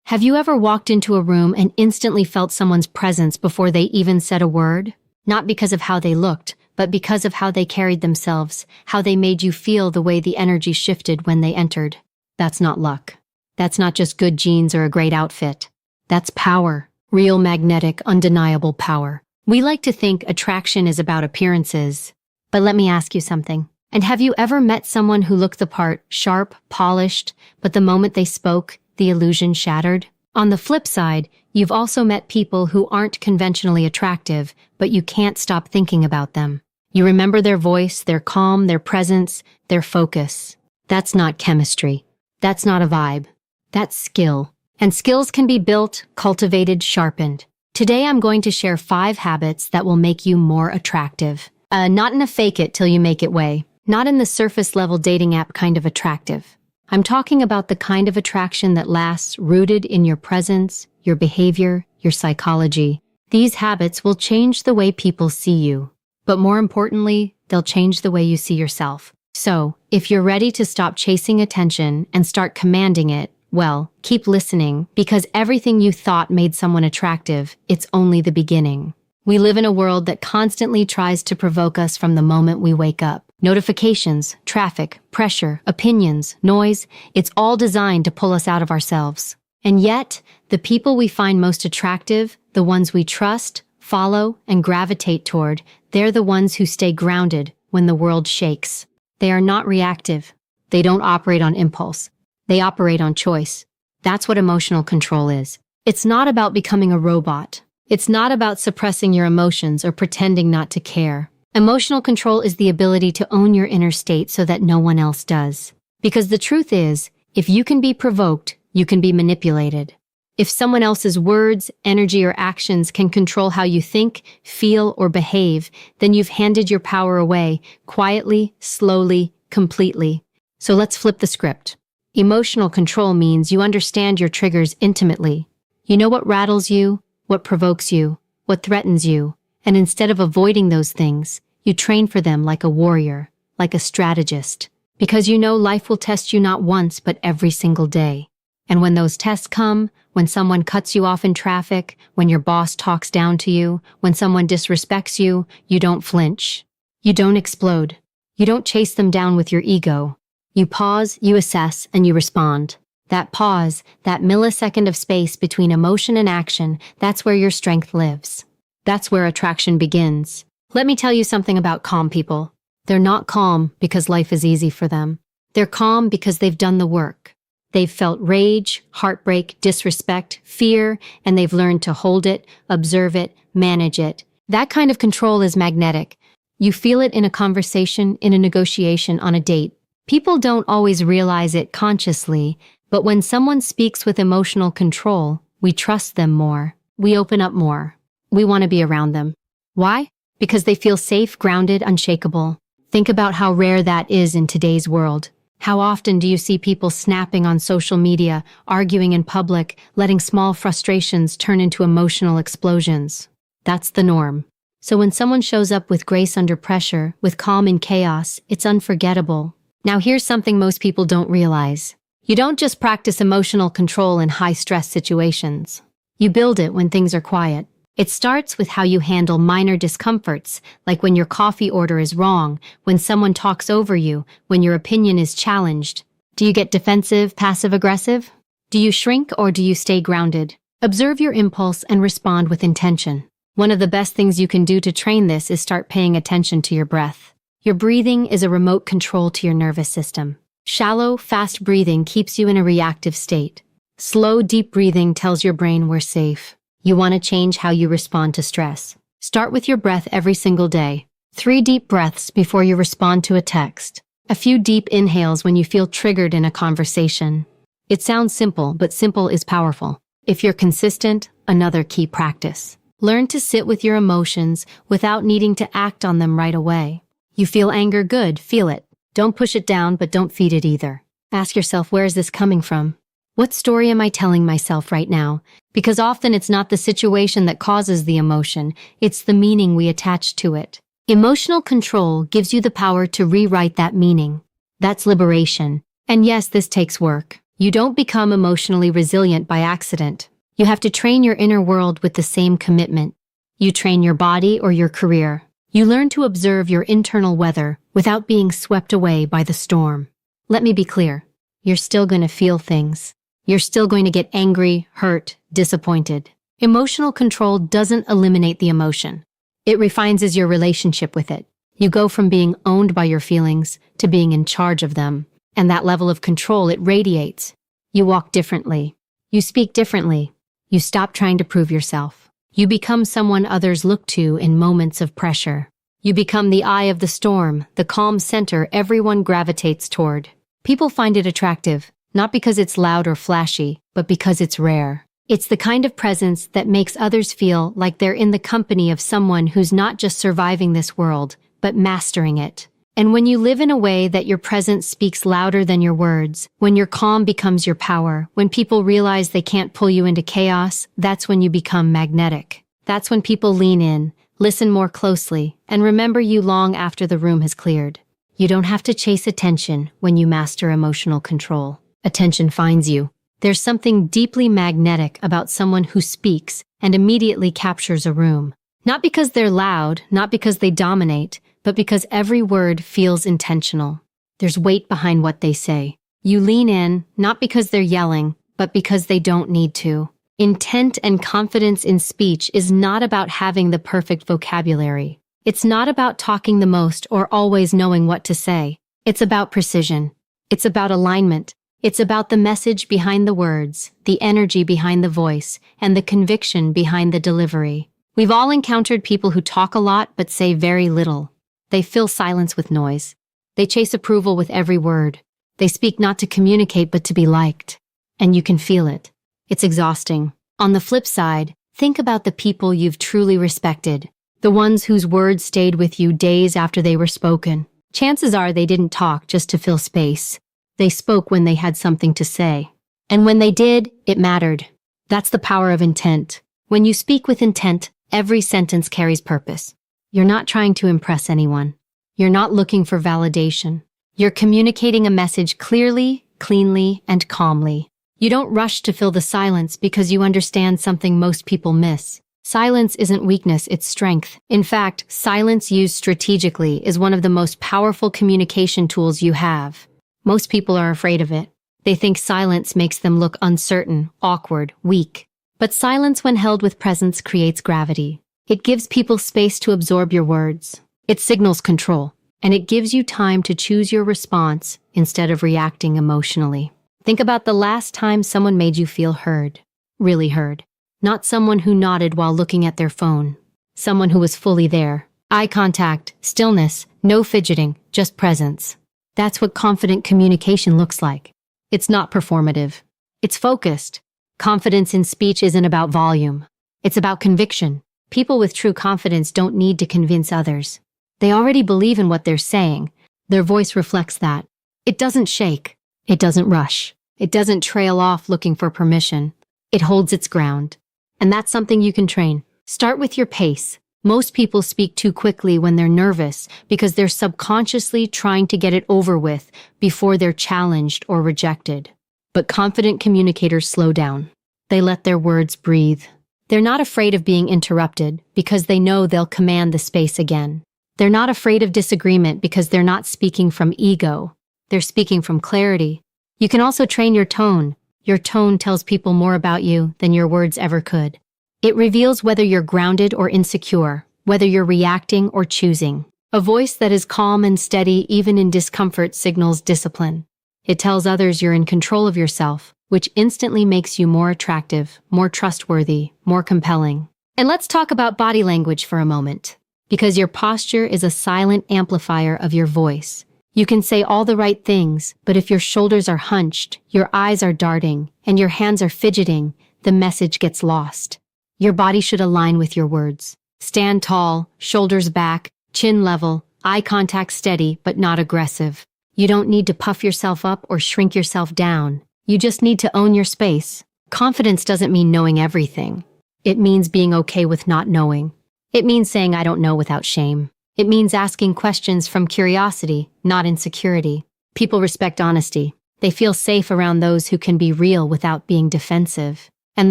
Have you ever walked into a room and instantly felt someone's presence before they even said a word? Not because of how they looked, but because of how they carried themselves, how they made you feel the way the energy shifted when they entered. That's not luck. That's not just good genes or a great outfit. That's power. Real magnetic, undeniable power. We like to think attraction is about appearances. But let me ask you something. And have you ever met someone who looked the part, sharp, polished, but the moment they spoke, the illusion shattered? On the flip side, you've also met people who aren't conventionally attractive, but you can't stop thinking about them. You remember their voice, their calm, their presence, their focus. That's not chemistry. That's not a vibe. That's skill. And skills can be built, cultivated, sharpened. Today I'm going to share 5 habits that will make you more attractive. Not in a fake it till you make it way. Not in the surface level dating app kind of attractive. I'm talking about the kind of attraction that lasts, rooted in your presence, your behavior, your psychology. These habits will change the way people see you. But more importantly, they'll change the way you see yourself. So, if you're ready to stop chasing attention and start commanding it, well, keep listening, because everything you thought made someone attractive, it's only the beginning. We live in a world that constantly tries to provoke us from the moment we wake up. Notifications, traffic, pressure, opinions, noise, it's all designed to pull us out of ourselves. And yet, the people we find most attractive, the ones we trust, follow, and gravitate toward, they're the ones who stay grounded when the world shakes. They are not reactive. They don't operate on impulse. They operate on choice. That's what emotional control is. It's not about becoming a robot. It's not about suppressing your emotions or pretending not to care. Emotional control is the ability to own your inner state so that no one else does. Because the truth is, if you can be provoked, you can be manipulated. If someone else's words, energy, or actions can control how you think, feel, or behave, then you've handed your power away, quietly, slowly, completely. So let's flip the script. Emotional control means you understand your triggers intimately. You know what rattles you, what provokes you, what threatens you, and instead of avoiding those things, you train for them like a warrior, like a strategist. Because you know life will test you not once, but every single day. And when those tests come, when someone cuts you off in traffic, when your boss talks down to you, when someone disrespects you, you don't flinch. You don't explode. You don't chase them down with your ego. You pause, you assess, and you respond. That pause, that millisecond of space between emotion and action, that's where your strength lives. That's where attraction begins. Let me tell you something about calm people. They're not calm because life is easy for them. They're calm because they've done the work. They've felt rage, heartbreak, disrespect, fear, and they've learned to hold it, observe it, manage it. That kind of control is magnetic. You feel it in a conversation, in a negotiation, on a date. People don't always realize it consciously, but when someone speaks with emotional control, we trust them more. We open up more. We want to be around them. Why? Because they feel safe, grounded, unshakable. Think about how rare that is in today's world. How often do you see people snapping on social media, arguing in public, letting small frustrations turn into emotional explosions? That's the norm. So when someone shows up with grace under pressure, with calm in chaos, it's unforgettable. Now here's something most people don't realize. You don't just practice emotional control in high-stress situations. You build it when things are quiet. It starts with how you handle minor discomforts, like when your coffee order is wrong, when someone talks over you, when your opinion is challenged. Do you get defensive, passive-aggressive? Do you shrink or do you stay grounded? Observe your impulse and respond with intention. One of the best things you can do to train this is start paying attention to your breath. Your breathing is a remote control to your nervous system. Shallow, fast breathing keeps you in a reactive state. Slow, deep breathing tells your brain we're safe. You want to change how you respond to stress. Start with your breath every single day. 3 deep breaths before you respond to a text. A few deep inhales when you feel triggered in a conversation. It sounds simple, but simple is powerful. If you're consistent, another key practice. Learn to sit with your emotions without needing to act on them right away. You feel anger, good, feel it. Don't push it down, but don't feed it either. Ask yourself, where is this coming from? What story am I telling myself right now? Because often it's not the situation that causes the emotion, it's the meaning we attach to it. Emotional control gives you the power to rewrite that meaning. That's liberation. And yes, this takes work. You don't become emotionally resilient by accident. You have to train your inner world with the same commitment. You train your body or your career. You learn to observe your internal weather without being swept away by the storm. Let me be clear. You're still going to feel things. You're still going to get angry, hurt, disappointed. Emotional control doesn't eliminate the emotion. It refines your relationship with it. You go from being owned by your feelings to being in charge of them. And that level of control, it radiates. You walk differently. You speak differently. You stop trying to prove yourself. You become someone others look to in moments of pressure. You become the eye of the storm, the calm center everyone gravitates toward. People find it attractive, not because it's loud or flashy, but because it's rare. It's the kind of presence that makes others feel like they're in the company of someone who's not just surviving this world, but mastering it. And when you live in a way that your presence speaks louder than your words, when your calm becomes your power, when people realize they can't pull you into chaos, that's when you become magnetic. That's when people lean in, listen more closely, and remember you long after the room has cleared. You don't have to chase attention when you master emotional control. Attention finds you. There's something deeply magnetic about someone who speaks and immediately captures a room. Not because they're loud, not because they dominate, but because every word feels intentional. There's weight behind what they say. You lean in, not because they're yelling, but because they don't need to. Intent and confidence in speech is not about having the perfect vocabulary. It's not about talking the most or always knowing what to say. It's about precision. It's about alignment. It's about the message behind the words, the energy behind the voice, and the conviction behind the delivery. We've all encountered people who talk a lot but say very little. They fill silence with noise. They chase approval with every word. They speak not to communicate but to be liked. And you can feel it. It's exhausting. On the flip side, think about the people you've truly respected. The ones whose words stayed with you days after they were spoken. Chances are they didn't talk just to fill space. They spoke when they had something to say. And when they did, it mattered. That's the power of intent. When you speak with intent, every sentence carries purpose. You're not trying to impress anyone. You're not looking for validation. You're communicating a message clearly, cleanly, and calmly. You don't rush to fill the silence because you understand something most people miss. Silence isn't weakness, it's strength. In fact, silence used strategically is one of the most powerful communication tools you have. Most people are afraid of it. They think silence makes them look uncertain, awkward, weak. But silence when held with presence creates gravity. It gives people space to absorb your words. It signals control, and it gives you time to choose your response instead of reacting emotionally. Think about the last time someone made you feel heard. Really heard. Not someone who nodded while looking at their phone. Someone who was fully there. Eye contact, stillness, no fidgeting, just presence. That's what confident communication looks like. It's not performative. It's focused. Confidence in speech isn't about volume. It's about conviction. People with true confidence don't need to convince others. They already believe in what they're saying. Their voice reflects that. It doesn't shake. It doesn't rush. It doesn't trail off looking for permission. It holds its ground. And that's something you can train. Start with your pace. Most people speak too quickly when they're nervous because they're subconsciously trying to get it over with before they're challenged or rejected. But confident communicators slow down. They let their words breathe. They're not afraid of being interrupted because they know they'll command the space again. They're not afraid of disagreement because they're not speaking from ego. They're speaking from clarity. You can also train your tone. Your tone tells people more about you than your words ever could. It reveals whether you're grounded or insecure, whether you're reacting or choosing. A voice that is calm and steady even in discomfort signals discipline. It tells others you're in control of yourself, which instantly makes you more attractive, more trustworthy, more compelling. And let's talk about body language for a moment. Because your posture is a silent amplifier of your voice. You can say all the right things, but if your shoulders are hunched, your eyes are darting, and your hands are fidgeting, the message gets lost. Your body should align with your words. Stand tall, shoulders back, chin level, eye contact steady but not aggressive. You don't need to puff yourself up or shrink yourself down. You just need to own your space. Confidence doesn't mean knowing everything. It means being okay with not knowing. It means saying I don't know without shame. It means asking questions from curiosity, not insecurity. People respect honesty. They feel safe around those who can be real without being defensive. And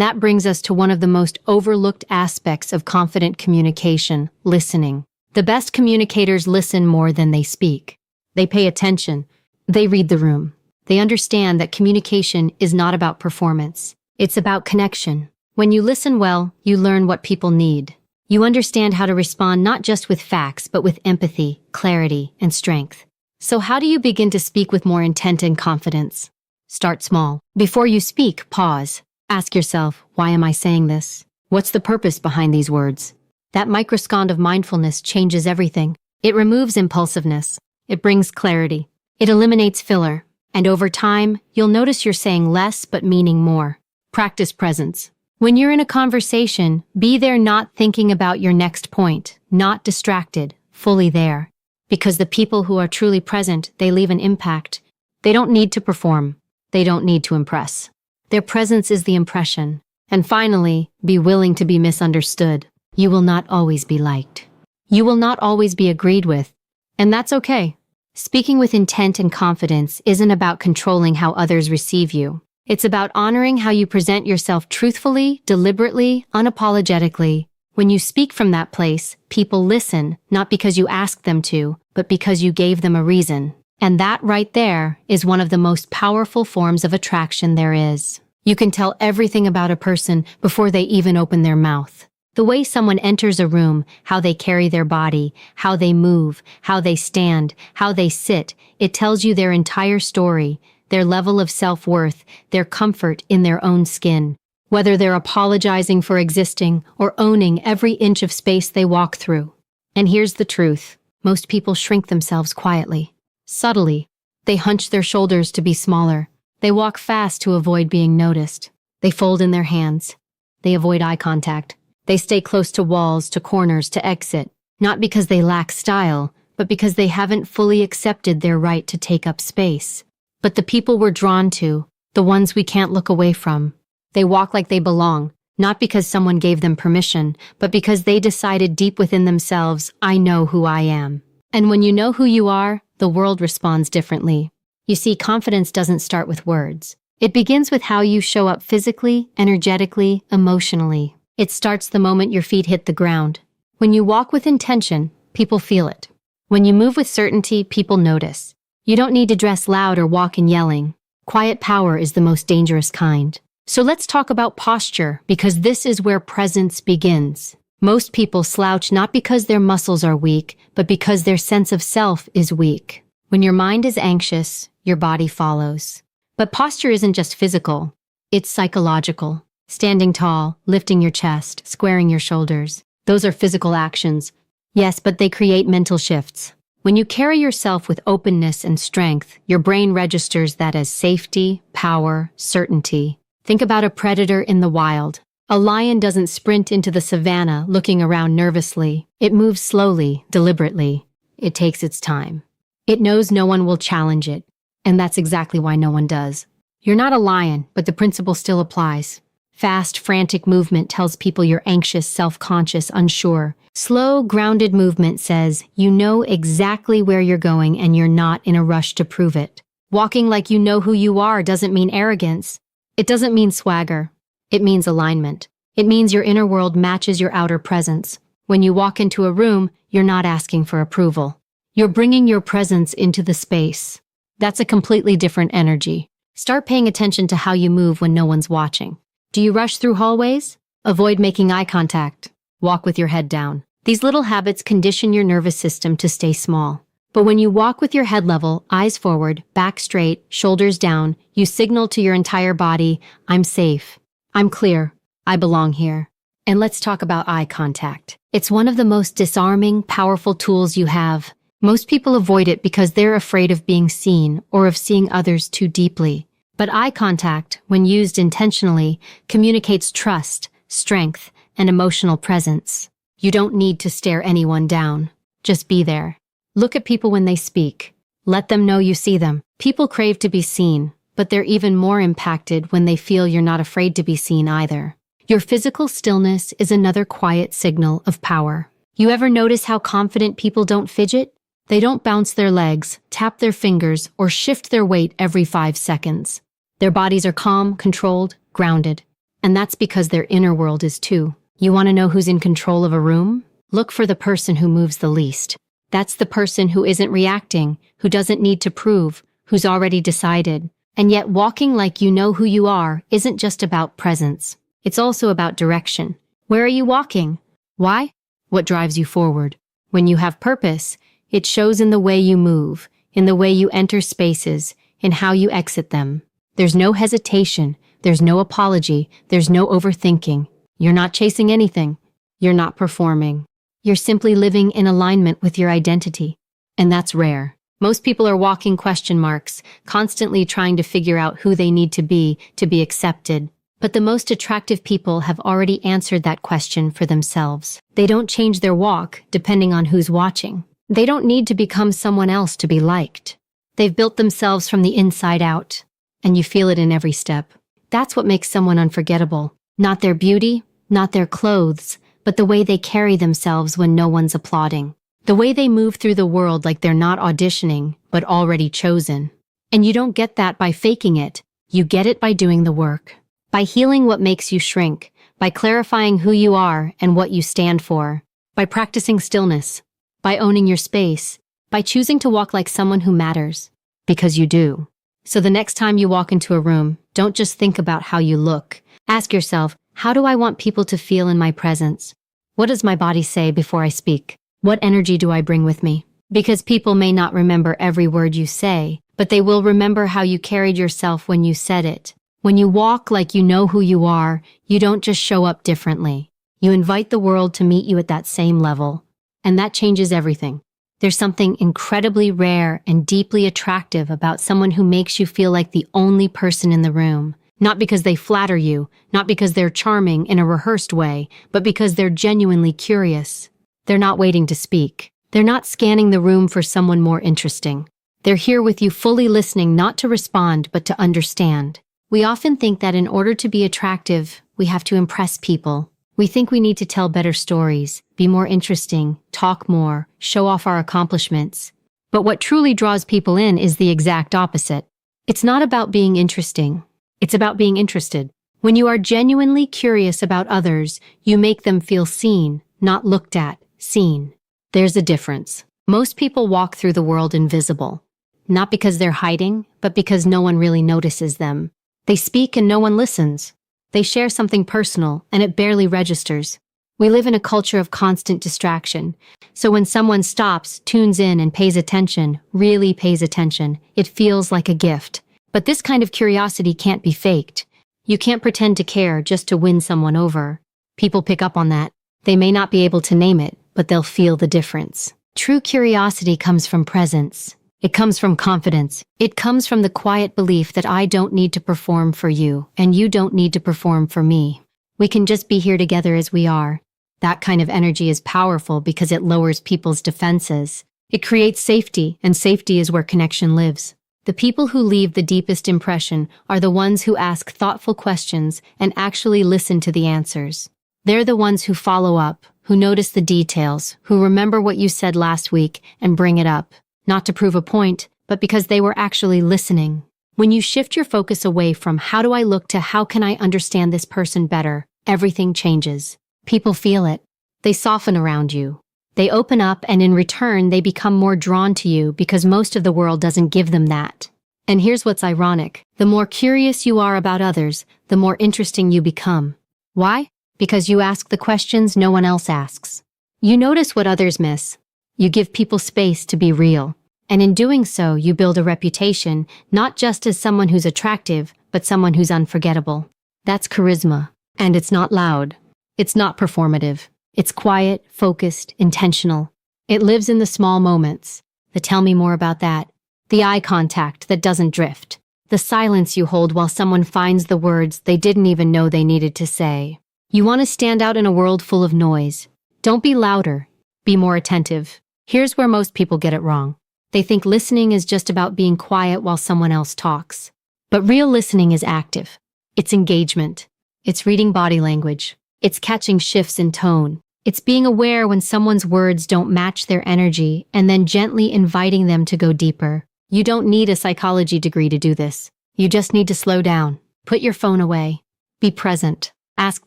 that brings us to one of the most overlooked aspects of confident communication: listening. The best communicators listen more than they speak. They pay attention. They read the room. They understand that communication is not about performance. It's about connection. When you listen well, you learn what people need. You understand how to respond not just with facts, but with empathy, clarity, and strength. So how do you begin to speak with more intent and confidence? Start small. Before you speak, pause. Ask yourself, why am I saying this? What's the purpose behind these words? That microsecond of mindfulness changes everything. It removes impulsiveness. It brings clarity. It eliminates filler. And over time, you'll notice you're saying less but meaning more. Practice presence. When you're in a conversation, be there, not thinking about your next point, not distracted, fully there. Because the people who are truly present, they leave an impact. They don't need to perform. They don't need to impress. Their presence is the impression. And finally, be willing to be misunderstood. You will not always be liked. You will not always be agreed with. And that's okay. Speaking with intent and confidence isn't about controlling how others receive you. It's about honoring how you present yourself truthfully, deliberately, unapologetically. When you speak from that place, people listen, not because you asked them to, but because you gave them a reason. And that right there is one of the most powerful forms of attraction there is. You can tell everything about a person before they even open their mouth. The way someone enters a room, how they carry their body, how they move, how they stand, how they sit, it tells you their entire story, their level of self-worth, their comfort in their own skin. Whether they're apologizing for existing or owning every inch of space they walk through. And here's the truth. Most people shrink themselves quietly, subtly. They hunch their shoulders to be smaller. They walk fast to avoid being noticed. They fold in their hands. They avoid eye contact. They stay close to walls, to corners, to exit. Not because they lack style, but because they haven't fully accepted their right to take up space. But the people we're drawn to, the ones we can't look away from, they walk like they belong, not because someone gave them permission, but because they decided deep within themselves, I know who I am. And when you know who you are, the world responds differently. You see, confidence doesn't start with words. It begins with how you show up physically, energetically, emotionally. It starts the moment your feet hit the ground. When you walk with intention, people feel it. When you move with certainty, people notice. You don't need to dress loud or walk in yelling. Quiet power is the most dangerous kind. So let's talk about posture, because this is where presence begins. Most people slouch not because their muscles are weak, but because their sense of self is weak. When your mind is anxious, your body follows. But posture isn't just physical. It's psychological. Standing tall, lifting your chest, squaring your shoulders. Those are physical actions. Yes, but they create mental shifts. When you carry yourself with openness and strength, your brain registers that as safety, power, certainty. Think about a predator in the wild. A lion doesn't sprint into the savannah looking around nervously. It moves slowly, deliberately. It takes its time. It knows no one will challenge it, and that's exactly why no one does. You're not a lion, but the principle still applies. Fast, frantic movement tells people you're anxious, self-conscious, unsure. Slow, grounded movement says you know exactly where you're going and you're not in a rush to prove it. Walking like you know who you are doesn't mean arrogance. It doesn't mean swagger. It means alignment. It means your inner world matches your outer presence. When you walk into a room, you're not asking for approval. You're bringing your presence into the space. That's a completely different energy. Start paying attention to how you move when no one's watching. Do you rush through hallways? Avoid making eye contact. Walk with your head down. These little habits condition your nervous system to stay small. But when you walk with your head level, eyes forward, back straight, shoulders down, you signal to your entire body, I'm safe. I'm clear. I belong here. And let's talk about eye contact. It's one of the most disarming, powerful tools you have. Most people avoid it because they're afraid of being seen or of seeing others too deeply. But eye contact, when used intentionally, communicates trust, strength, and emotional presence. You don't need to stare anyone down. Just be there. Look at people when they speak. Let them know you see them. People crave to be seen, but they're even more impacted when they feel you're not afraid to be seen either. Your physical stillness is another quiet signal of power. You ever notice how confident people don't fidget? They don't bounce their legs, tap their fingers, or shift their weight every 5 seconds. Their bodies are calm, controlled, grounded. And that's because their inner world is too. You want to know who's in control of a room? Look for the person who moves the least. That's the person who isn't reacting, who doesn't need to prove, who's already decided. And yet walking like you know who you are isn't just about presence. It's also about direction. Where are you walking? Why? What drives you forward? When you have purpose, it shows in the way you move, in the way you enter spaces, in how you exit them. There's no hesitation, there's no apology, there's no overthinking. You're not chasing anything. You're not performing. You're simply living in alignment with your identity. And that's rare. Most people are walking question marks, constantly trying to figure out who they need to be accepted. But the most attractive people have already answered that question for themselves. They don't change their walk depending on who's watching. They don't need to become someone else to be liked. They've built themselves from the inside out, and you feel it in every step. That's what makes someone unforgettable. Not their beauty, not their clothes, but the way they carry themselves when no one's applauding. The way they move through the world like they're not auditioning, but already chosen. And you don't get that by faking it. You get it by doing the work. By healing what makes you shrink. By clarifying who you are and what you stand for. By practicing stillness. By owning your space. By choosing to walk like someone who matters. Because you do. So the next time you walk into a room, don't just think about how you look. Ask yourself, how do I want people to feel in my presence? What does my body say before I speak? What energy do I bring with me? Because people may not remember every word you say, but they will remember how you carried yourself when you said it. When you walk like you know who you are, you don't just show up differently. You invite the world to meet you at that same level. And that changes everything. There's something incredibly rare and deeply attractive about someone who makes you feel like the only person in the room. Not because they flatter you, not because they're charming in a rehearsed way, but because they're genuinely curious. They're not waiting to speak. They're not scanning the room for someone more interesting. They're here with you fully listening, not to respond, but to understand. We often think that in order to be attractive, we have to impress people. We think we need to tell better stories, be more interesting, talk more, show off our accomplishments. But what truly draws people in is the exact opposite. It's not about being interesting. It's about being interested. When you are genuinely curious about others, you make them feel seen, not looked at, seen. There's a difference. Most people walk through the world invisible. Not because they're hiding, but because no one really notices them. They speak and no one listens. They share something personal and it barely registers. We live in a culture of constant distraction. So when someone stops, tunes in and pays attention, really pays attention, it feels like a gift. But this kind of curiosity can't be faked. You can't pretend to care just to win someone over. People pick up on that. They may not be able to name it, but they'll feel the difference. True curiosity comes from presence. It comes from confidence. It comes from the quiet belief that I don't need to perform for you, and you don't need to perform for me. We can just be here together as we are. That kind of energy is powerful because it lowers people's defenses. It creates safety, and safety is where connection lives. The people who leave the deepest impression are the ones who ask thoughtful questions and actually listen to the answers. They're the ones who follow up, who notice the details, who remember what you said last week and bring it up, not to prove a point, but because they were actually listening. When you shift your focus away from how do I look to how can I understand this person better, everything changes. People feel it. They soften around you. They open up, and in return, they become more drawn to you because most of the world doesn't give them that. And here's what's ironic. The more curious you are about others, the more interesting you become. Why? Because you ask the questions no one else asks. You notice what others miss. You give people space to be real. And in doing so, you build a reputation, not just as someone who's attractive, but someone who's unforgettable. That's charisma. And it's not loud. It's not performative. It's quiet, focused, intentional. It lives in the small moments. The tell me more about that. The eye contact that doesn't drift. The silence you hold while someone finds the words they didn't even know they needed to say. You want to stand out in a world full of noise. Don't be louder. Be more attentive. Here's where most people get it wrong. They think listening is just about being quiet while someone else talks. But real listening is active. It's engagement. It's reading body language. It's catching shifts in tone. It's being aware when someone's words don't match their energy and then gently inviting them to go deeper. You don't need a psychology degree to do this. You just need to slow down, put your phone away, be present, ask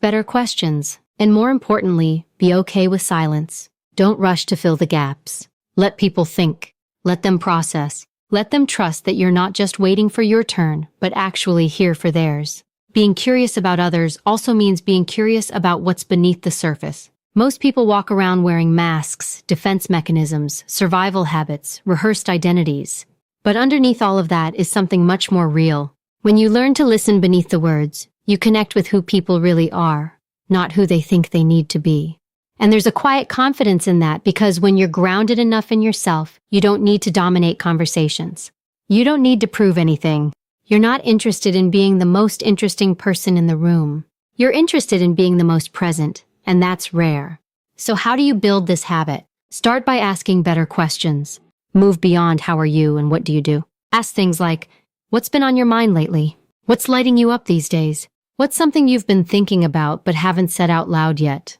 better questions, and more importantly, be okay with silence. Don't rush to fill the gaps. Let people think. Let them process. Let them trust that you're not just waiting for your turn, but actually here for theirs. Being curious about others also means being curious about what's beneath the surface. Most people walk around wearing masks, defense mechanisms, survival habits, rehearsed identities. But underneath all of that is something much more real. When you learn to listen beneath the words, you connect with who people really are, not who they think they need to be. And there's a quiet confidence in that because when you're grounded enough in yourself, you don't need to dominate conversations. You don't need to prove anything. You're not interested in being the most interesting person in the room. You're interested in being the most present, and that's rare. So how do you build this habit? Start by asking better questions. Move beyond how are you and what do you do. Ask things like, what's been on your mind lately? What's lighting you up these days? What's something you've been thinking about but haven't said out loud yet?